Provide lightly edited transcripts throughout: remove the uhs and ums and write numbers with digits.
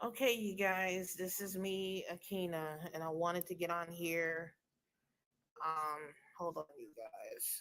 Okay, you guys, this is me, Akina, and I wanted to get on here. Hold on, you guys.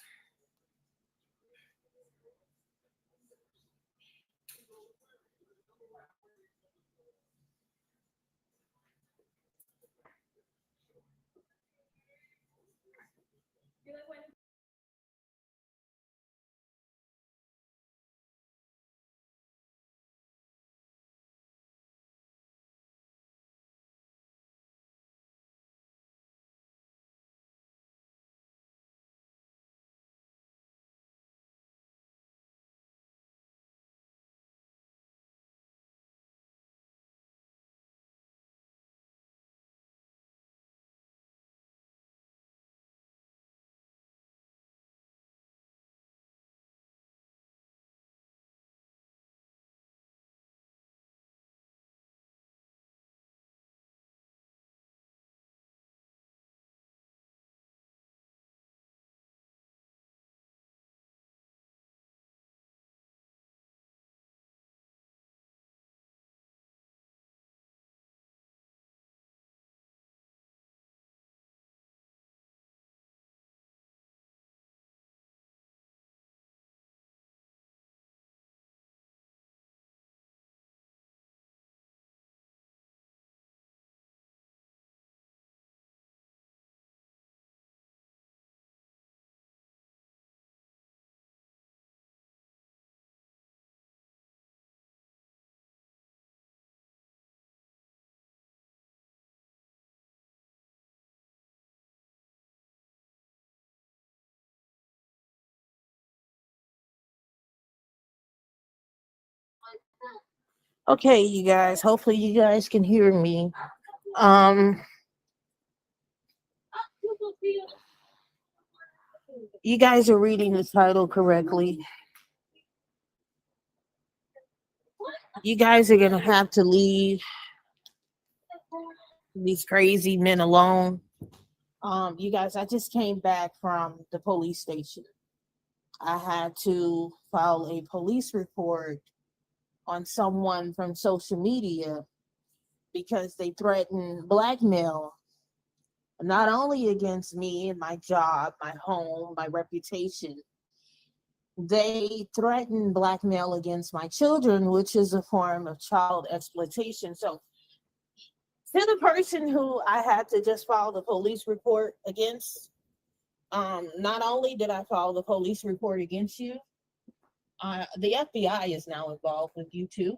Okay, you guys, hopefully you guys can hear me. Um, you guys are reading the title correctly. You guys are going to have to leave these crazy men alone. You guys, I just came back from the police station. I had to file a police report on someone from social media because they threatened blackmail not only against me and my job, my home, my reputation. They threatened blackmail against my children, which is a form of child exploitation. So, to the person who I had to just file the police report against, not only did I file the police report against you, the FBI is now involved with you too,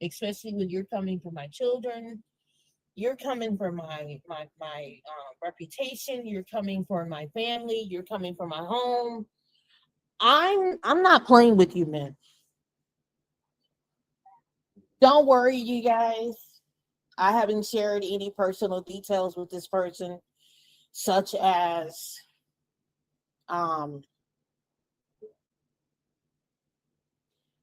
especially when you're coming for my children. You're coming for my reputation. You're coming for my family. You're coming for my home. I'm not playing with you, man. Don't worry, you guys. I haven't shared any personal details with this person, such as um,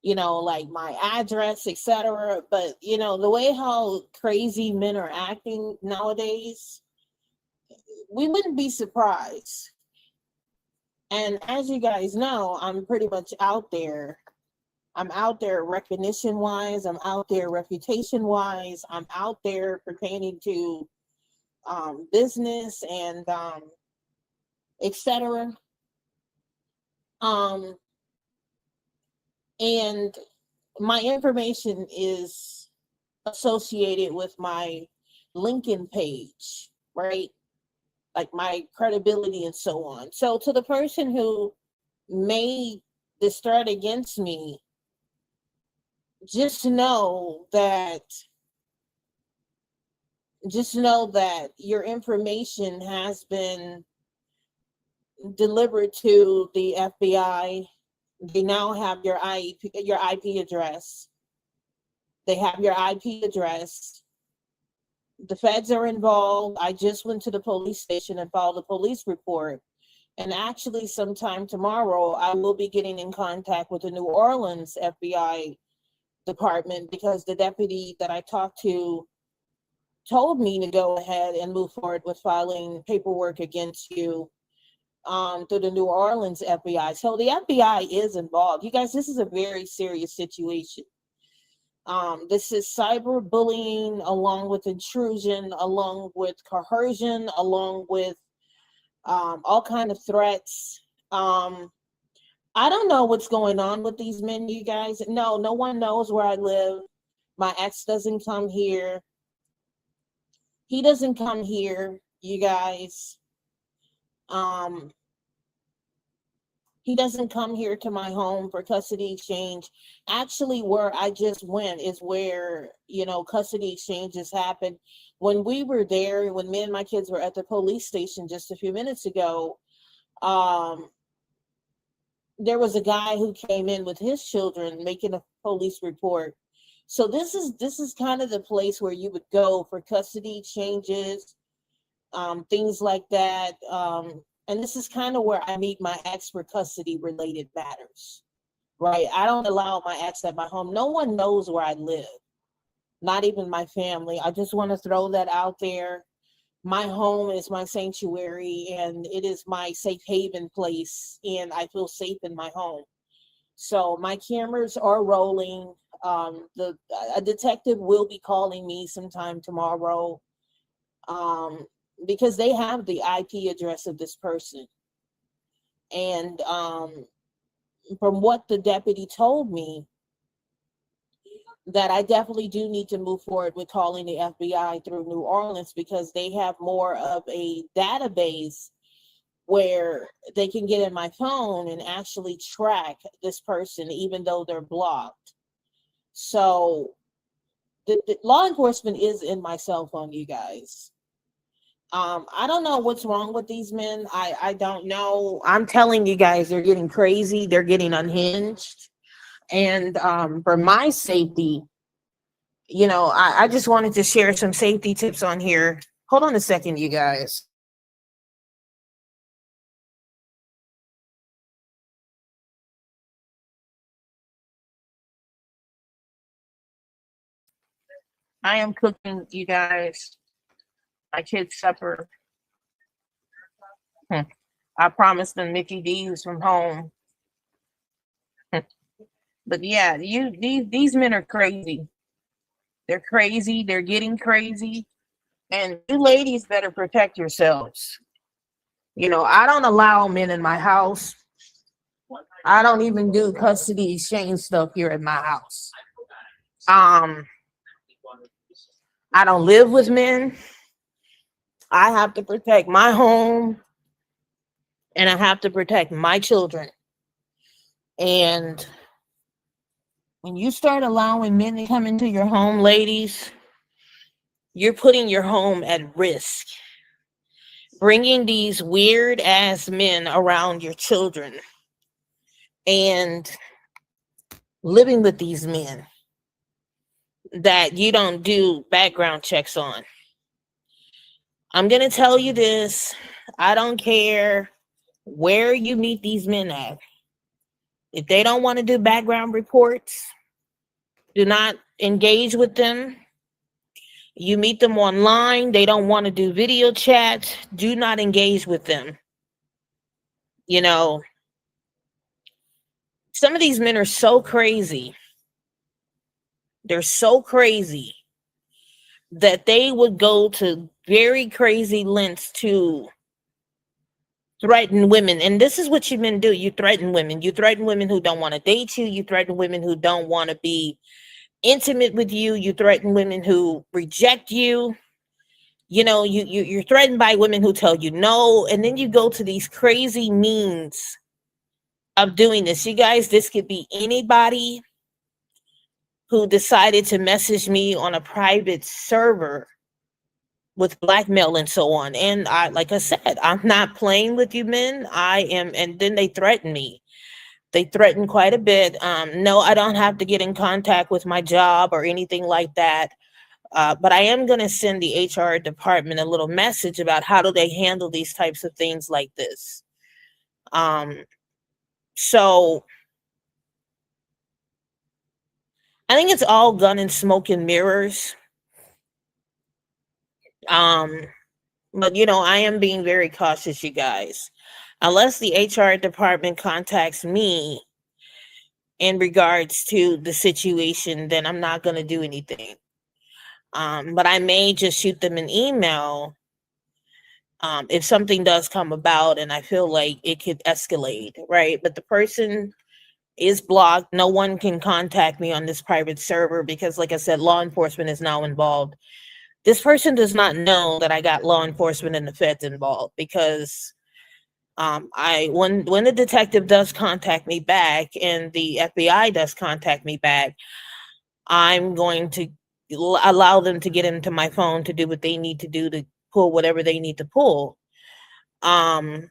like my address, etc. But the way how crazy men are acting nowadays, we wouldn't be surprised. And as you guys know, I'm pretty much out there. I'm out there recognition wise. I'm out there reputation wise. I'm out there pertaining to business and etc. Um, and my information is associated with my LinkedIn page, right? Like my credibility and so on. So to the person who made this threat against me, just know that your information has been delivered to the FBI. They now have your IP address. They have your IP address. The feds are involved. I just went to the police station and filed a police report. And actually, sometime tomorrow, I will be getting in contact with the New Orleans FBI department because the deputy that I talked to told me to go ahead and move forward with filing paperwork against you through the New Orleans FBI. So the FBI is involved. You guys, this is a very serious situation. This is cyberbullying, along with intrusion, along with coercion, along with all kind of threats. I don't know what's going on with these men, you guys. No, no one knows where I live. My ex doesn't come here. He doesn't come here, you guys. Um, he doesn't come here to my home for custody exchange. Actually, where I just went is where, custody exchanges happen. When we were there, when me and my kids were at the police station just a few minutes ago, um, there was a guy who came in with his children making a police report. So this is kind of the place where you would go for custody exchanges, things like that. And this is kind of where I meet my ex for custody related matters, right? I don't allow my ex at my home. No one knows where I live, not even my family. I just want to throw that out there. My home is my sanctuary, and it is my safe haven place, and I feel safe in my home. So my cameras are rolling. The A detective will be calling me sometime tomorrow, um, because they have the IP address of this person. And from what the deputy told me, that I definitely do need to move forward with calling the FBI through New Orleans, because they have more of a database where they can get in my phone and actually track this person, even though they're blocked. So the law enforcement is in my cell phone, you guys. I don't know what's wrong with these men. I don't know. I'm telling you guys, they're getting crazy. They're getting unhinged. And for my safety, I just wanted to share some safety tips on here. Hold on a second, you guys. I am cooking, you guys, my kids' supper. Hmm. I promised them Mickey D's from home. Hmm. But yeah, these men are crazy. They're crazy. They're getting crazy. And you ladies better protect yourselves. I don't allow men in my house. I don't even do custody exchange stuff here at my house. Um, I don't live with men. I have to protect my home, and I have to protect my children. And when you start allowing men to come into your home, ladies, you're putting your home at risk. Bringing these weird ass men around your children and living with these men that you don't do background checks on. I'm going to tell you this. I don't care where you meet these men at. If they don't want to do background reports, do not engage with them. You meet them online, they don't want to do video chat, do not engage with them. You know, some of these men are so crazy. They're so crazy that they would go to very crazy lengths to threaten women. And this is what you men do. You threaten women. You threaten women who don't want to date you. You threaten women who don't want to be intimate with you. You threaten women who reject you. You're threatened by women who tell you no. And then you go to these crazy means of doing this. You guys, this could be anybody who decided to message me on a private server with blackmail and so on. And like I said, I'm not playing with you men. I am. And then they threaten me. They threaten quite a bit. No, I don't have to get in contact with my job or anything like that. But I am going to send the HR department a little message about how do they handle these types of things like this. So I think it's all gun and smoke and mirrors. Um, but I am being very cautious, you guys. Unless the HR department contacts me, in regards to the situation, then I'm not going to do anything. But I may just shoot them an email if something does come about and I feel like it could escalate, right? But the person is blocked. No one can contact me on this private server because, like I said, law enforcement is now involved. This person does not know that I got law enforcement and the feds involved because I when the detective does contact me back and the FBI does contact me back, I'm going to allow them to get into my phone to do what they need to do to pull whatever they need to pull. Um,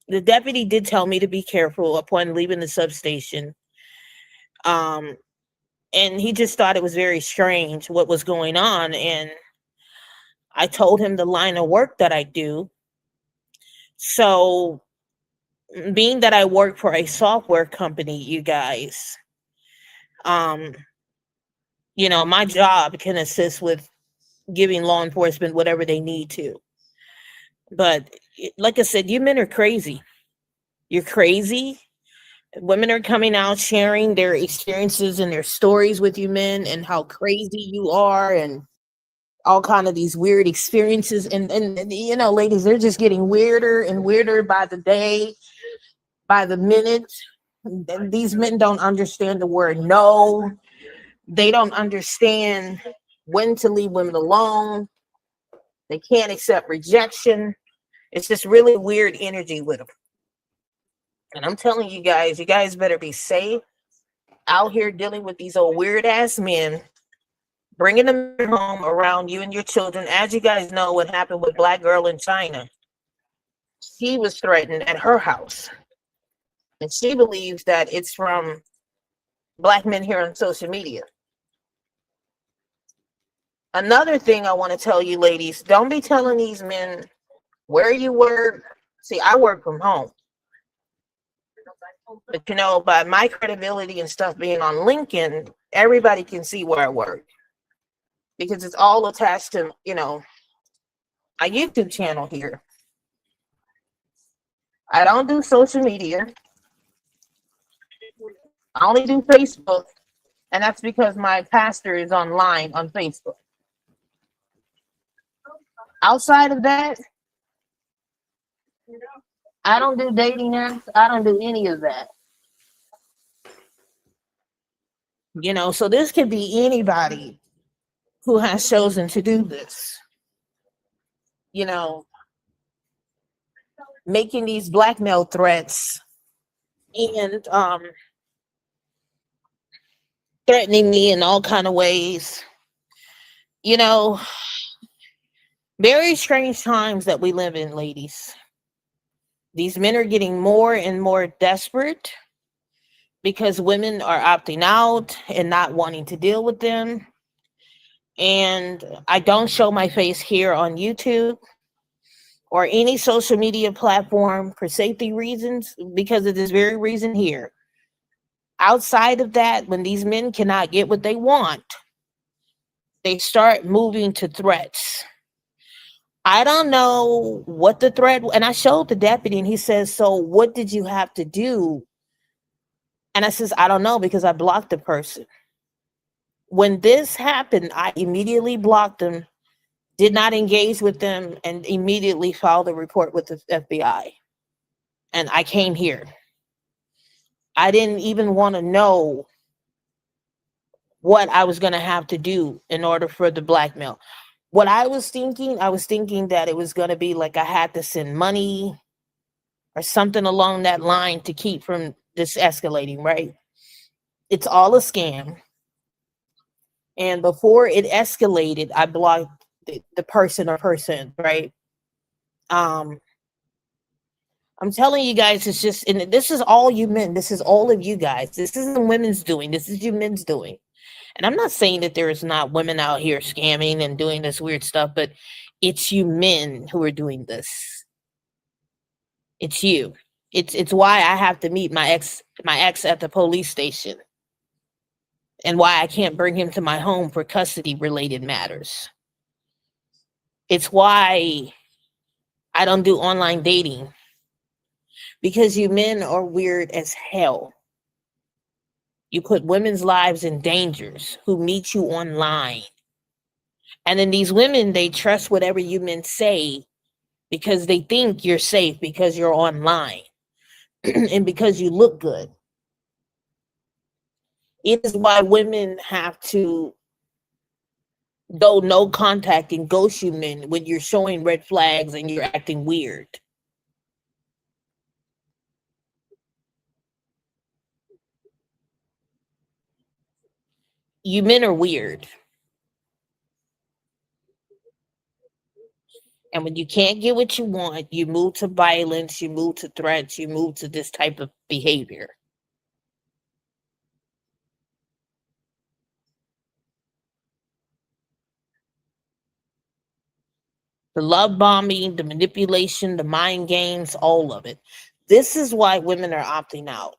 the deputy did tell me to be careful upon leaving the substation. Um, and he just thought it was very strange what was going on. And I told him the line of work that I do. So, being that I work for a software company, you guys, um, my job can assist with giving law enforcement whatever they need to. But like I said, you men are crazy. You're crazy. Women are coming out sharing their experiences and their stories with you men and how crazy you are and all kind of these weird experiences and ladies, they're just getting weirder and weirder by the day, by the minute. These men don't understand the word no. They don't understand when to leave women alone. They can't accept rejection. It's just really weird energy with them. And I'm telling you guys better be safe out here dealing with these old weird ass men, bringing them home around you and your children. As you guys know, what happened with Black Girl in China, she was threatened at her house. And she believes that it's from Black men here on social media. Another thing I want to tell you, ladies, don't be telling these men where you work. See, I work from home. But by my credibility and stuff being on LinkedIn, everybody can see where I work. Because it's all attached to, a YouTube channel here. I don't do social media. I only do Facebook. And that's because my pastor is online on Facebook. Outside of that, I don't do dating apps. I don't do any of that. So this could be anybody who has chosen to do this. Making these blackmail threats and threatening me in all kind of ways. Very strange times that we live in, ladies. These men are getting more and more desperate because women are opting out and not wanting to deal with them. And I don't show my face here on YouTube or any social media platform for safety reasons because of this very reason here. Outside of that, when these men cannot get what they want, they start moving to threats. I don't know what the threat, and I showed the deputy and he says, so what did you have to do? And I says, I don't know because I blocked the person. When this happened, I immediately blocked them, did not engage with them, and immediately filed a report with the FBI. And I came here. I didn't even want to know what I was going to have to do in order for the blackmail. What I was thinking that it was going to be like I had to send money or something along that line to keep from this escalating, right? It's all a scam. And before it escalated, I blocked the person or persons, right? I'm telling you guys, it's just, and this is all you men. This is all of you guys. This isn't women's doing. This is you men's doing. And I'm not saying that there is not women out here scamming and doing this weird stuff, but it's you men who are doing this. It's you. It's why I have to meet my ex at the police station. And why I can't bring him to my home for custody related matters. It's why I don't do online dating. Because you men are weird as hell. You put women's lives in dangers who meet you online. And then these women, they trust whatever you men say because they think you're safe because you're online and because you look good. It is why women have to go no contact and ghost you men when you're showing red flags and you're acting weird. You men are weird. And when you can't get what you want, you move to violence, you move to threats, you move to this type of behavior. The love bombing, the manipulation, the mind games, all of it. This is why women are opting out.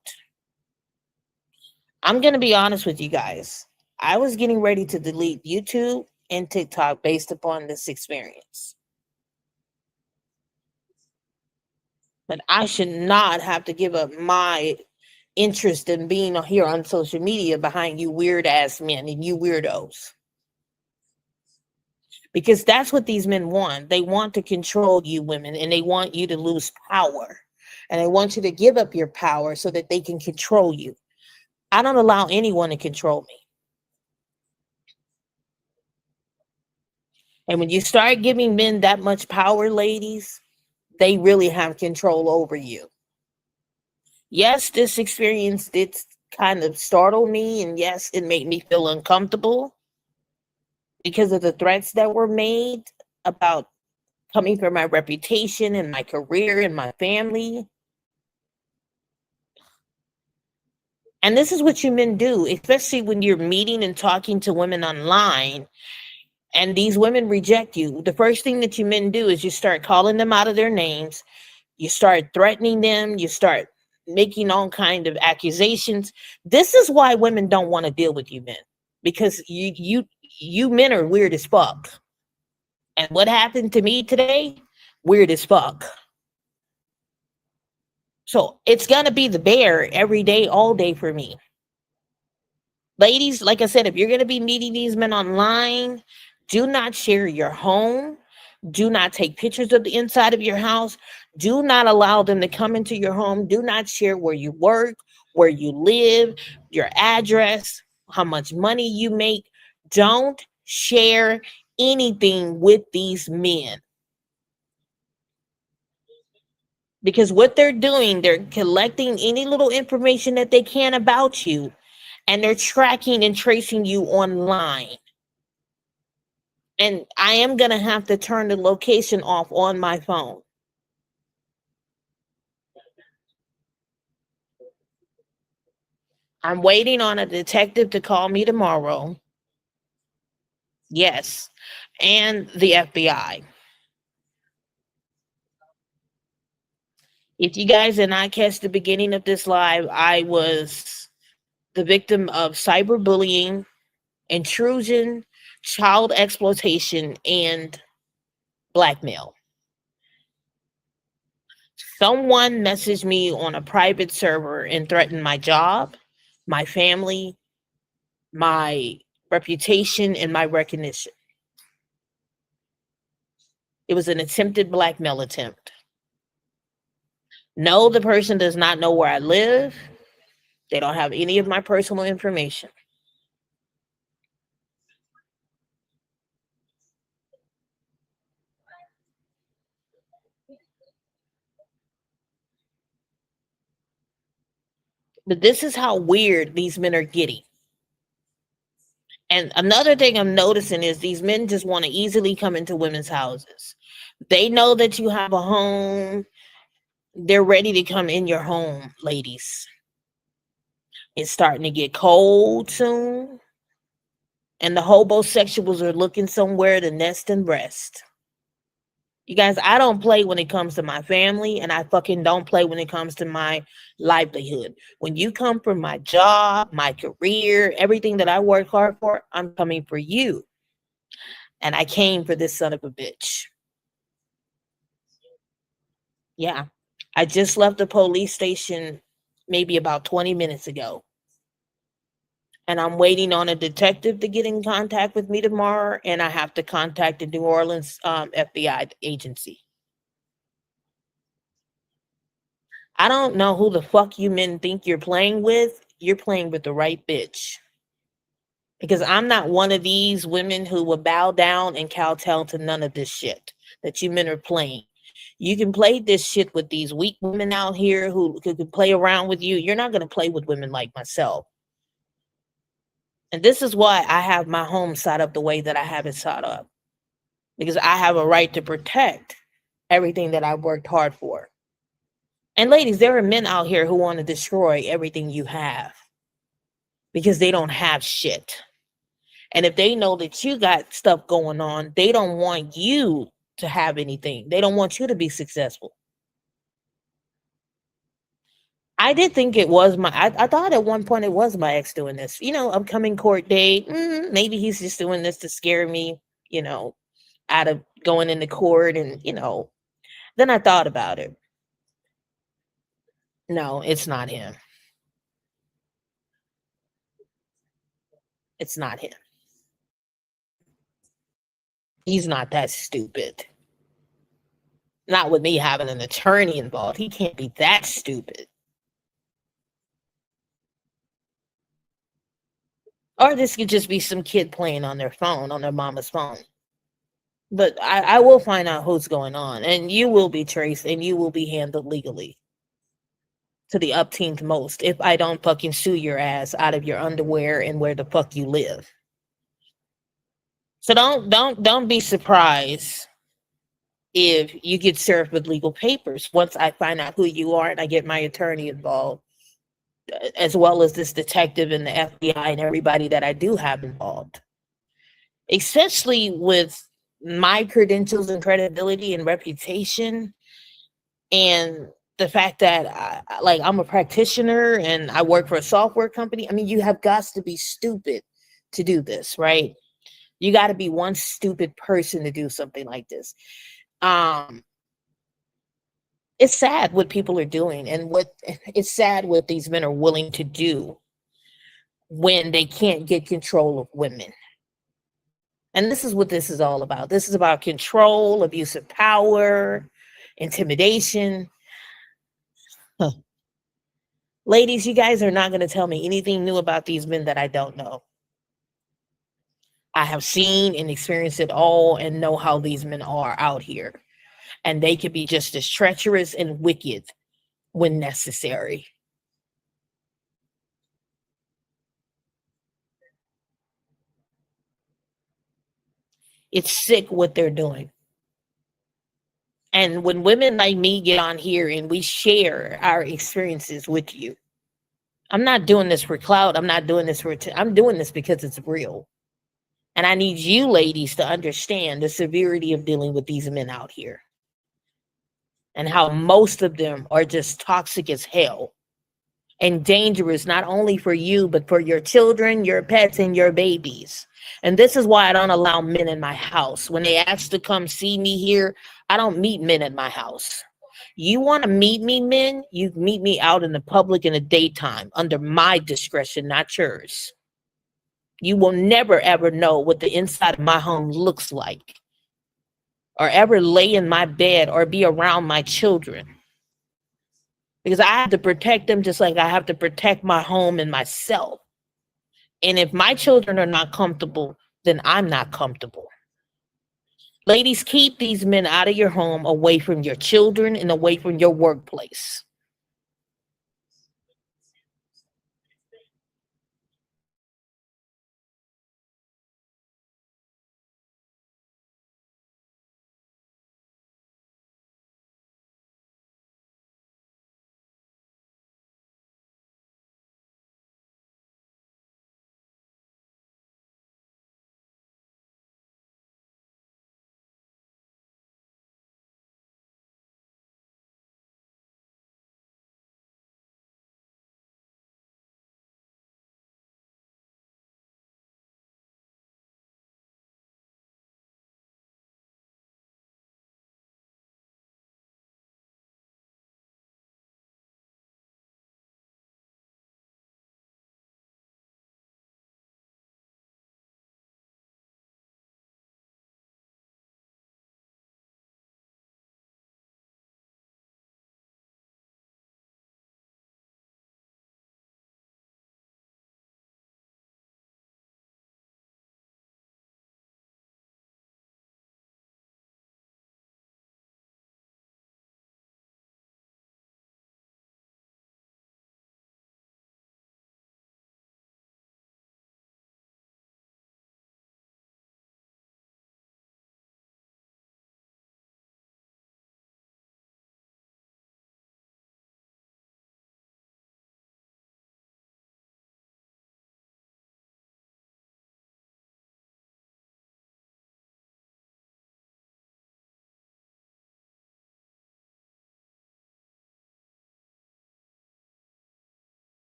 I'm going to be honest with you guys. I was getting ready to delete YouTube and TikTok based upon this experience. But I should not have to give up my interest in being here on social media behind you weird ass men and you weirdos. Because that's what these men want. They want to control you women and they want you to lose power. And they want you to give up your power so that they can control you. I don't allow anyone to control me. And when you start giving men that much power, ladies, they really have control over you. Yes, this experience did kind of startle me. And yes, it made me feel uncomfortable because of the threats that were made about coming for my reputation and my career and my family. And this is what you men do, especially when you're meeting and talking to women online and these women reject you. The first thing that you men do is you start calling them out of their names. You start threatening them. You start making all kind of accusations. This is why women don't want to deal with you men, because you men are weird as fuck. And what happened to me today? Weird as fuck. So it's gonna be the bear every day, all day for me. Ladies, like I said, if you're going to be meeting these men online, do not share your home. Do not take pictures of the inside of your house. Do not allow them to come into your home. Do not share where you work, where you live, your address, how much money you make. Don't share anything with these men. Because what they're doing, they're collecting any little information that they can about you, and they're tracking and tracing you online. And I am going to have to turn the location off on my phone. I'm waiting on a detective to call me tomorrow. Yes. And the FBI. If you guys did not catch the beginning of this live, I was the victim of cyberbullying, intrusion, child exploitation, and blackmail. Someone messaged me on a private server and threatened my job, my family, my reputation, and my recognition. It was an attempted blackmail attempt. No, the person does not know where I live. They don't have any of my personal information. But this is how weird these men are getting. And another thing I'm noticing is these men just want to easily come into women's houses. They know that you have a home. They're ready to come in your home, ladies. It's starting to get cold soon. And the hobosexuals are looking somewhere to nest and rest. You guys, I don't play when it comes to my family, and I fucking don't play when it comes to my livelihood. When you come for my job, my career, everything that I work hard for, I'm coming for you. And I came for this son of a bitch. Yeah. I just left the police station maybe about 20 minutes ago. And I'm waiting on a detective to get in contact with me tomorrow, and I have to contact the New Orleans FBI agency. I don't know who the fuck you men think you're playing with. You're playing with the right bitch. Because I'm not one of these women who will bow down and kowtow to none of this shit that you men are playing. You can play this shit with these weak women out here who can play around with you. You're not going to play with women like myself. And this is why I have my home set up the way that I have it set up. Because I have a right to protect everything that I worked hard for. And ladies, there are men out here who want to destroy everything you have because they don't have shit. And if they know that you got stuff going on, they don't want you to have anything. They don't want you to be successful. I did think it was I thought at one point it was my ex doing this. Upcoming court date. Maybe he's just doing this to scare me, out of going into court. And, then I thought about it. No, it's not him. It's not him. He's not that stupid. Not with me having an attorney involved. He can't be that stupid. Or this could just be some kid playing on their phone, on their mama's phone. But I will find out who's going on, and you will be traced, and you will be handled legally to the upteenth most if I don't fucking sue your ass out of your underwear and where the fuck you live. So don't be surprised if you get served with legal papers once I find out who you are and I get my attorney involved, as well as this detective and the FBI and everybody that I do have involved. Especially with my credentials and credibility and reputation, and the fact that I'm a practitioner and I work for a software company. I mean, you have got to be stupid to do this, right? You got to be one stupid person to do something like this. It's sad what people are doing, and it's sad what these men are willing to do when they can't get control of women. And this is what this is all about. This is about control, abuse of power, intimidation. Huh. Ladies, you guys are not going to tell me anything new about these men that I don't know. I have seen and experienced it all and know how these men are out here. And they can be just as treacherous and wicked when necessary. It's sick what they're doing. And when women like me get on here and we share our experiences with you, I'm not doing this for clout. I'm not doing this I'm doing this because it's real. And I need you ladies to understand the severity of dealing with these men out here and how most of them are just toxic as hell and dangerous, not only for you, but for your children, your pets, and your babies. And this is why I don't allow men in my house. When they ask to come see me here, I don't meet men in my house. You want to meet me, men? You meet me out in the public in the daytime under my discretion, not yours. You will never, ever know what the inside of my home looks like, or ever lay in my bed or be around my children. Because I have to protect them just like I have to protect my home and myself. And if my children are not comfortable, then I'm not comfortable. Ladies, keep these men out of your home, away from your children, and away from your workplace.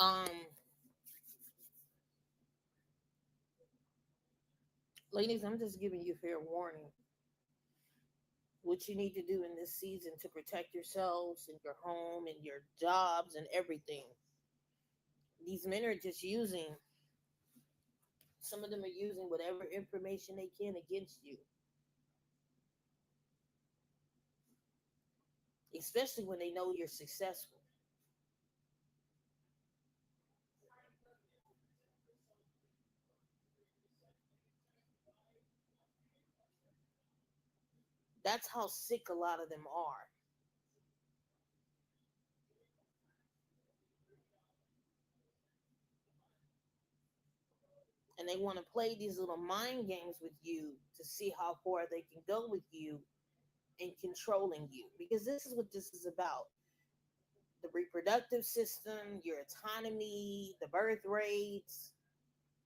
Um, Ladies, I'm just giving you fair warning. What you need to do in this season to protect yourselves and your home and your jobs and everything. These men are just using, some of them are using whatever information they can against you, especially when they know you're successful. That's how sick a lot of them are. And they want to play these little mind games with you to see how far they can go with you in controlling you. Because this is what this is about: the reproductive system, your autonomy, the birth rates.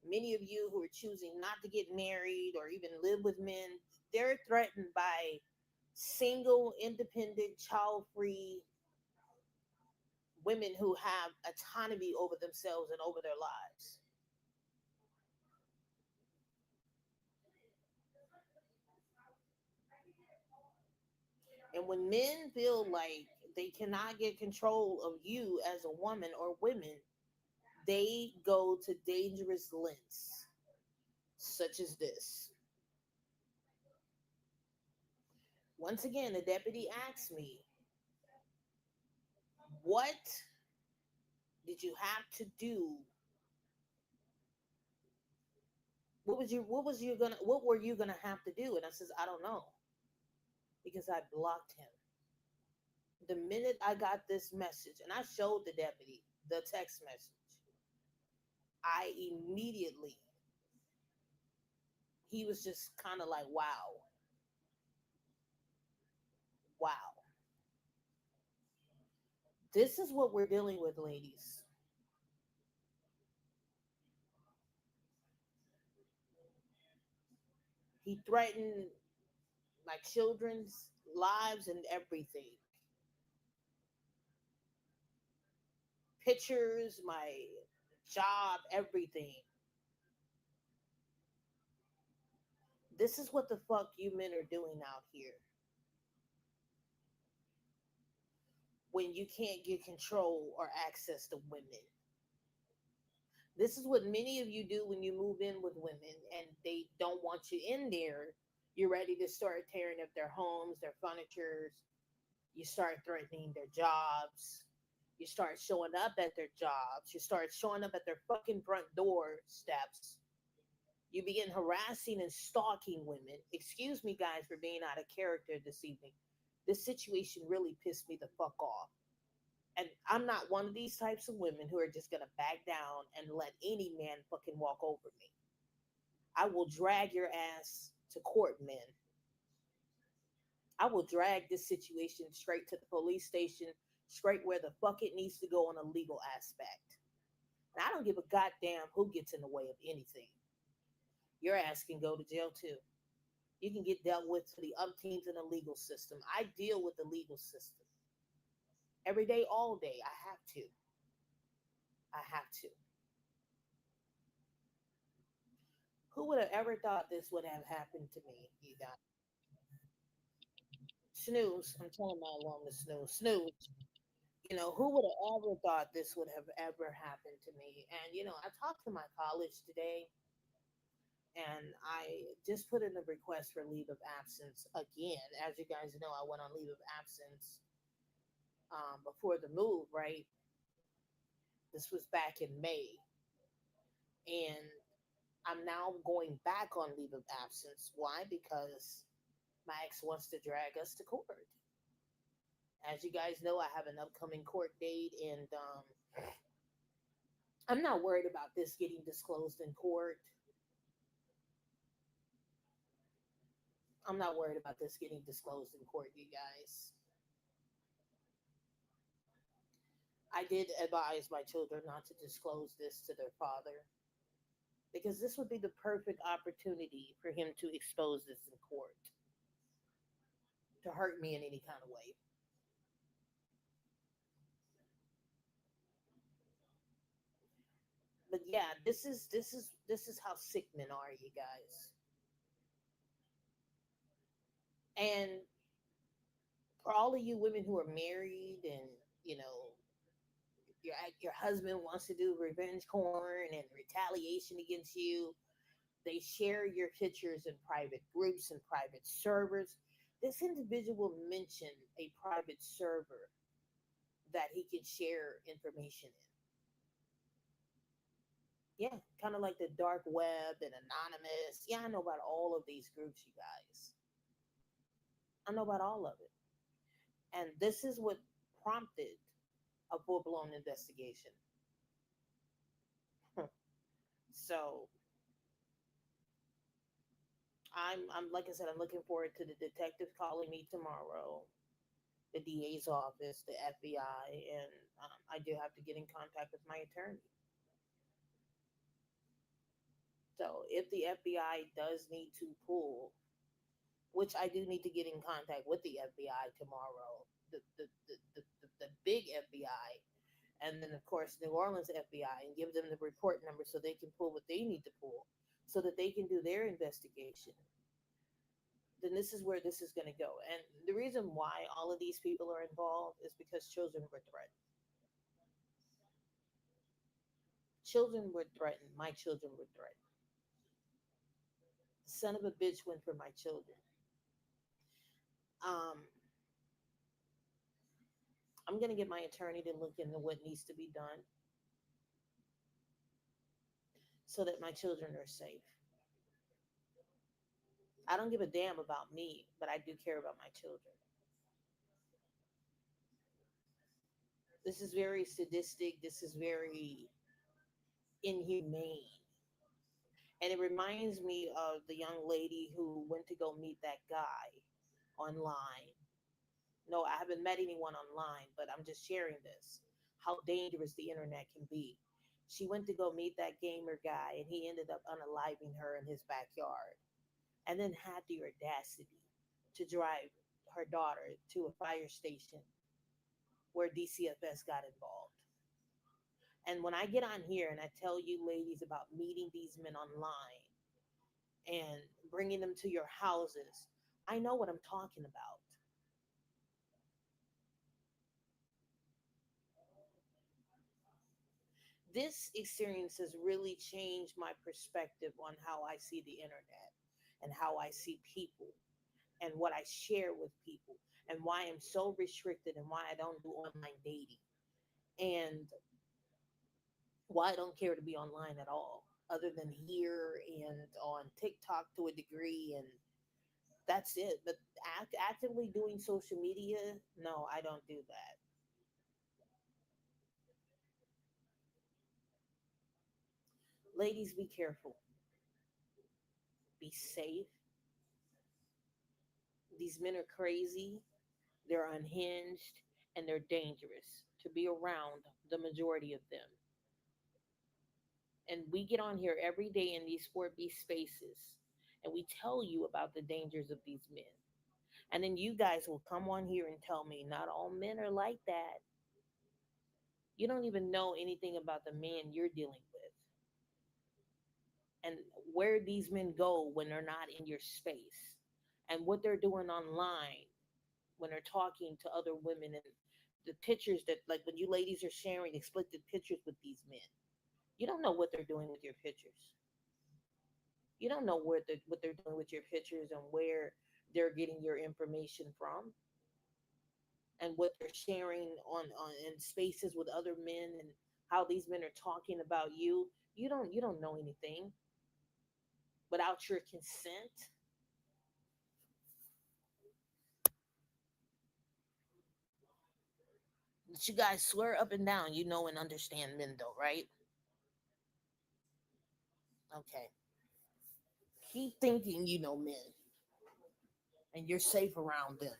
Many of you who are choosing not to get married or even live with men, they're threatened by single, independent, child free women who have autonomy over themselves and over their lives. And when men feel like they cannot get control of you as a woman or women, they go to dangerous lengths, such as this. Once again, the deputy asked me, what did you have to do? What were you gonna have to do? And I says, I don't know, because I blocked him. The minute I got this message, and I showed the deputy the text message, I immediately, he was just kind of like, wow, wow. This is what we're dealing with, ladies. He threatened my children's lives and everything. Pictures, my job, everything. This is what the fuck you men are doing out here when you can't get control or access to women. This is what many of you do when you move in with women and they don't want you in there. You're ready to start tearing up their homes, their furnitures. You start threatening their jobs. You start showing up at their jobs. You start showing up at their fucking front door steps. You begin harassing and stalking women. Excuse me, guys, for being out of character this evening. This situation really pissed me the fuck off. And I'm not one of these types of women who are just gonna back down and let any man fucking walk over me. I will drag your ass to court, men. I will drag this situation straight to the police station, straight where the fuck it needs to go on a legal aspect. And I don't give a goddamn who gets in the way of anything. Your ass can go to jail too. You can get dealt with to the umpteens in the legal system. I deal with the legal system every day, all day. I have to. I have to. Who would have ever thought this would have happened to me, you guys? Snooze. I'm telling my alarm to snooze. Snooze. Who would have ever thought this would have ever happened to me? And, I talked to my college today and I just put in a request for leave of absence again. As you guys know, I went on leave of absence before the move, right? This was back in May. And I'm now going back on leave of absence. Why? Because my ex wants to drag us to court. As you guys know, I have an upcoming court date, and I'm not worried about this getting disclosed in court. I'm not worried about this getting disclosed in court, you guys. I did advise my children not to disclose this to their father because this would be the perfect opportunity for him to expose this in court, to hurt me in any kind of way. yeah, this is how sick men are, you guys. And for all of you women who are married and you know your husband wants to do revenge porn and retaliation against you, they share your pictures in private groups and private servers. This individual mentioned a private server that he can share information in. Yeah, kind of like the dark web and anonymous. Yeah, I know about all of these groups, you guys. I know about all of it. And this is what prompted a full blown investigation. So I'm like I said, I'm looking forward to the detective calling me tomorrow, the DA's office, the FBI, and I do have to get in contact with my attorney. So if the FBI does need to pull, which I do need to get in contact with the FBI tomorrow, the big FBI, and then of course New Orleans FBI, and give them the report number so they can pull what they need to pull, so that they can do their investigation. Then this is where this is going to go. And the reason why all of these people are involved is because children were threatened. Children were threatened. My children were threatened. The son of a bitch went for my children. Um, I'm going to get my attorney to look into what needs to be done so that my children are safe. I don't give a damn about me, but I do care about my children. This is very sadistic. This is very inhumane. And it reminds me of the young lady who went to go meet that guy online. No, I haven't met anyone online, but I'm just sharing this. How dangerous the internet can be. She went to go meet that gamer guy, and he ended up unaliving her in his backyard, and then had the audacity to drive her daughter to a fire station where DCFS got involved. And when I get on here and I tell you ladies about meeting these men online and bringing them to your houses, I know what I'm talking about. This experience has really changed my perspective on how I see the internet and how I see people and what I share with people and why I'm so restricted and why I don't do online dating and why I don't care to be online at all, other than here and on TikTok to a degree, and that's it. But actively doing social media, no, I don't do that. Ladies, be careful, be safe. These men are crazy, they're unhinged, and they're dangerous to be around, the majority of them. And we get on here every day in these 4B spaces and we tell you about the dangers of these men. And then you guys will come on here and tell me not all men are like that. You don't even know anything about the man you're dealing with and where these men go when they're not in your space and what they're doing online when they're talking to other women and the pictures that, like, when you ladies are sharing explicit pictures with these men. You don't know what they're doing with your pictures. You don't know what they're doing with your pictures and where they're getting your information from and what they're sharing on in spaces with other men and how these men are talking about you. You don't know anything without your consent. But you guys swear up and down you know and understand men though, right? Okay. Keep thinking you know men and you're safe around them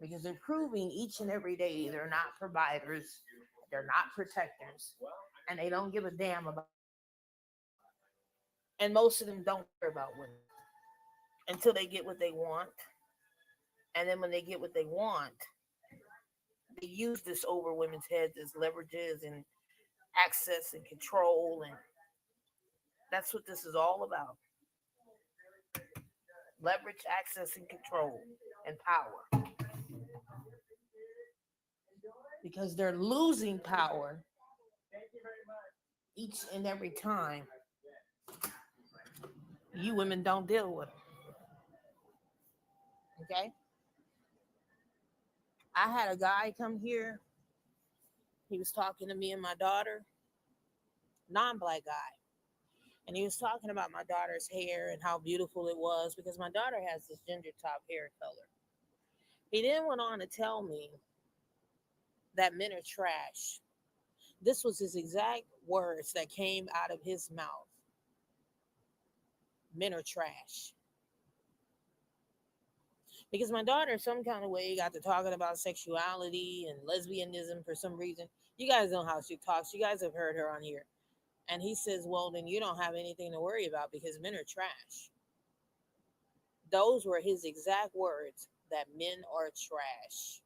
because they're proving each and every day they're not providers, they're not protectors, and they don't give a damn about. And most of them don't care about women until they get what they want. And then when they get what they want, they use this over women's heads as leverages and access and control, and that's what this is all about. Leverage, access, and control, and power. Because they're losing power each and every time you women don't deal with them. Okay? I had a guy come here. He was talking to me and my daughter, non-black guy. And he was talking about my daughter's hair and how beautiful it was because my daughter has this ginger top hair color. He then went on to tell me that men are trash. This was his exact words that came out of his mouth. Men are trash. Because my daughter, some kind of way, got to talking about sexuality and lesbianism for some reason. You guys know how she talks. You guys have heard her on here. And he says, well, then you don't have anything to worry about because men are trash. Those were his exact words, that men are trash.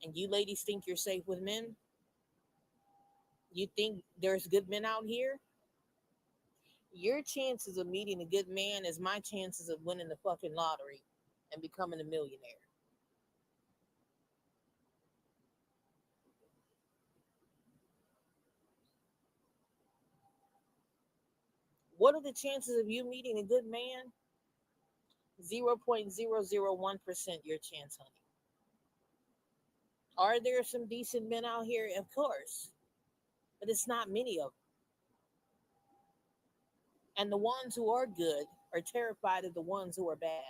And you ladies think you're safe with men? You think there's good men out here? Your chances of meeting a good man is my chances of winning the fucking lottery and becoming a millionaire. What are the chances of you meeting a good man? 0.001% your chance, honey. Are there some decent men out here? Of course. But it's not many of them. And the ones who are good are terrified of the ones who are bad.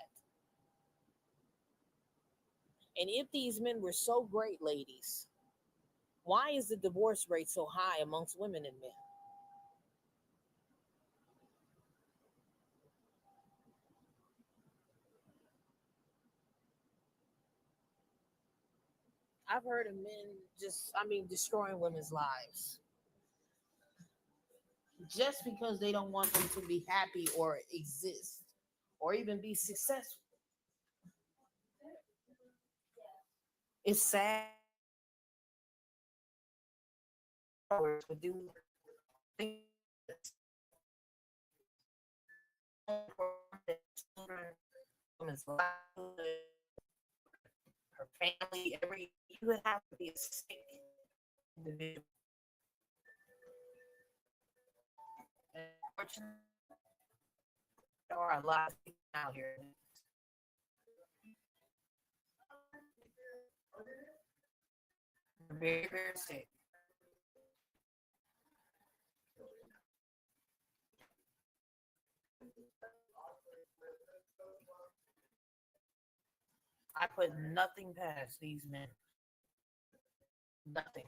And if these men were so great, ladies, why is the divorce rate so high amongst women and men? I've heard of men destroying women's lives just because they don't want them to be happy or exist or even be successful. It's sad to do women's livelihood, her family, you would have to be a sick individual. And unfortunately, there are a lot of people out here very, very sick. I put nothing past these men. Nothing.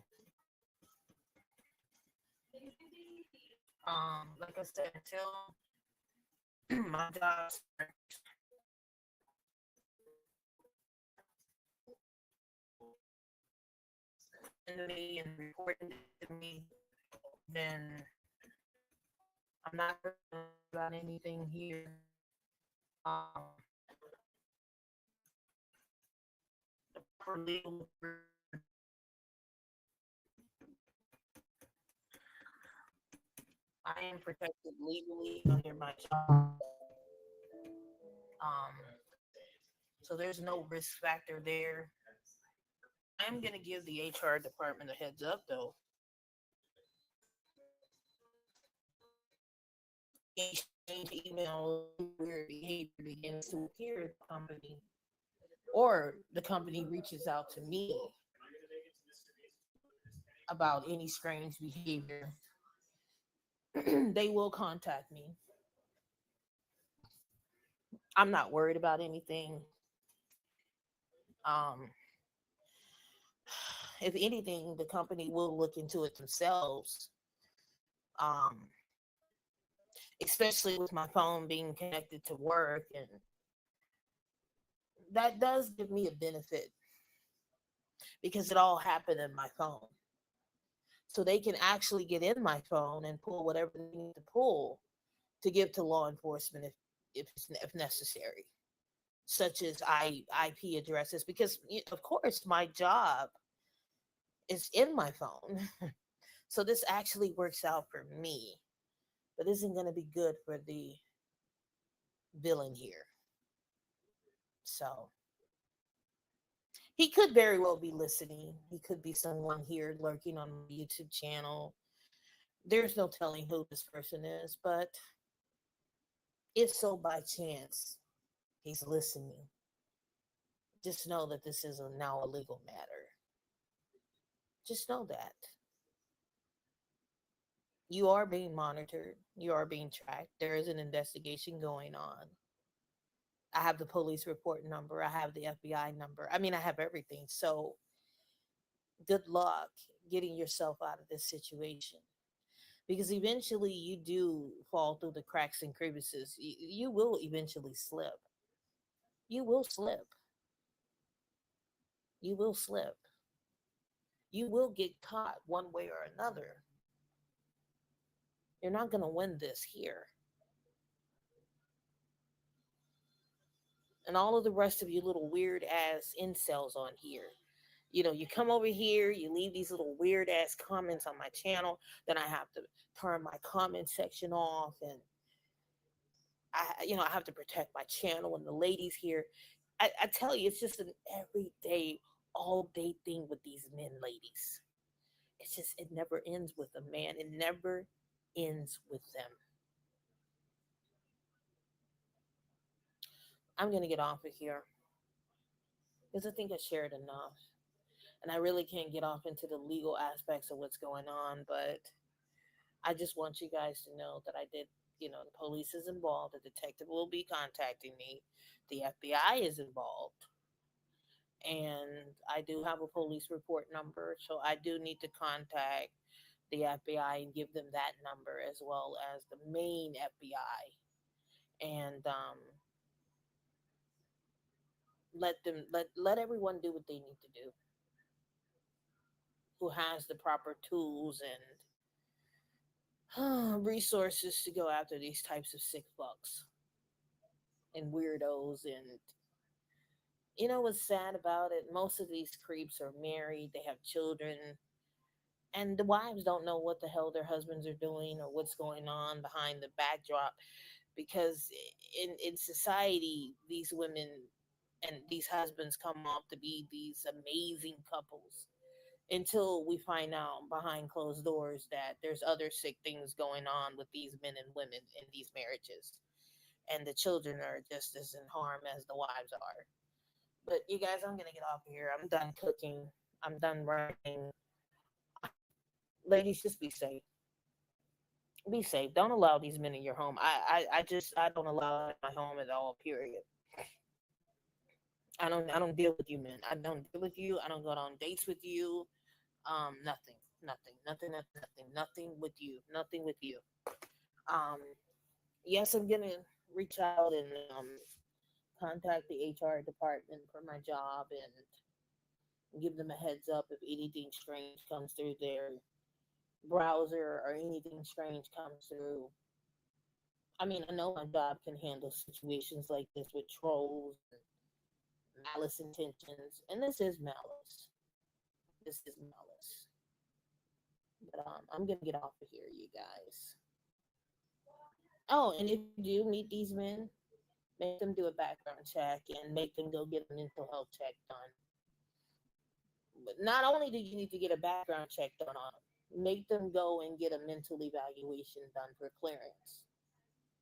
Like I said, until my job to me and reporting it to me, then I'm not about anything here. Um, for legal, I am protected legally under my job. Um, so there's no risk factor there. I'm gonna give the HR department a heads up though. Exchange email where behavior begins to appear at the company, or the company reaches out to me about any strange behavior, they will contact me. I'm not worried about anything. Um, if anything, the company will look into it themselves. Um, Especially with my phone being connected to work, and that does give me a benefit because it all happened in my phone. So they can actually get in my phone and pull whatever they need to pull to give to law enforcement if necessary. such as IP addresses, because of course my job is in my phone. So this actually works out for me, but isn't going to be good for the villain here. So he could very well be listening. He could be someone here lurking on my YouTube channel. There's no telling who this person is, but if so by chance he's listening, just know that this is now a legal matter. Just know that you are being monitored, you are being tracked. There is an investigation going on. I have the police report number, I have the FBI number. I mean, I have everything. So, good luck getting yourself out of this situation, because eventually you do fall through the cracks and crevices. You will eventually slip. You will slip. You will slip. You will get caught one way or another. You're not going to win this here. And all of the rest of you little weird ass incels on here, you come over here, you leave these little weird ass comments on my channel, then I have to turn my comment section off, and I have to protect my channel and the ladies here. I tell you, it's just an everyday, all day thing with these men, ladies. It's just, it never ends with a man. It never ends with them. I'm going to get off of here because I think I shared enough. And I really can't get off into the legal aspects of what's going on, but I just want you guys to know that I did, the police is involved, the detective will be contacting me, the FBI is involved, and I do have a police report number, so I do need to contact the FBI and give them that number as well as the main FBI, and let everyone do what they need to do, who has the proper tools and resources to go after these types of sick fucks and weirdos. And what's sad about it? Most of these creeps are married, they have children, and the wives don't know what the hell their husbands are doing or what's going on behind the backdrop, because in society these women and these husbands come off to be these amazing couples until we find out behind closed doors that there's other sick things going on with these men and women in these marriages, and the children are just as in harm as the wives are. But you guys, I'm gonna get off of here. I'm done cooking, I'm done writing. Ladies, just be safe. Be safe. Don't allow these men in your home. I don't allow them in my home at all, period. I don't deal with you men. I don't deal with you. I don't go on dates with you. Nothing. Nothing with you. Nothing with you. Um yes, I'm gonna reach out and contact the HR department for my job and give them a heads up if anything strange comes through their browser or anything strange comes through. I mean, I know my job can handle situations like this with trolls and malice intentions, and this is malice. This is malice. But I'm gonna get off of here, you guys. Oh, and if you do meet these men, make them do a background check and make them go get a mental health check done. But not only do you need to get a background check done on them, make them go and get a mental evaluation done for clearance.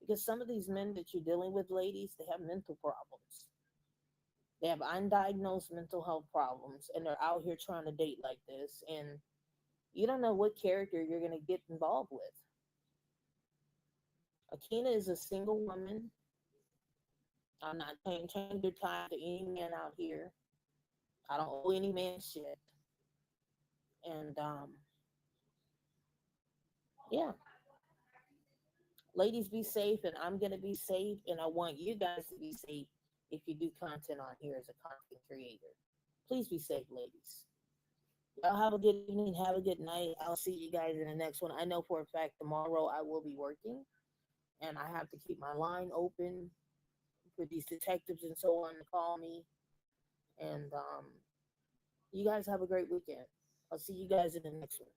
Because some of these men that you're dealing with, ladies, they have mental problems. They have undiagnosed mental health problems, and they're out here trying to date like this. And you don't know what character you're going to get involved with. Akina is a single woman. I'm not paying your time to any man out here. I don't owe any man shit. And yeah, ladies, be safe, and I'm gonna be safe, and I want you guys to be safe if you do content on here as a content creator. Please be safe, ladies. Y'all have a good evening. Have a good night. I'll see you guys in the next one. I know for a fact tomorrow I will be working, and I have to keep my line open for these detectives and so on to call me. And you guys have a great weekend. I'll see you guys in the next one.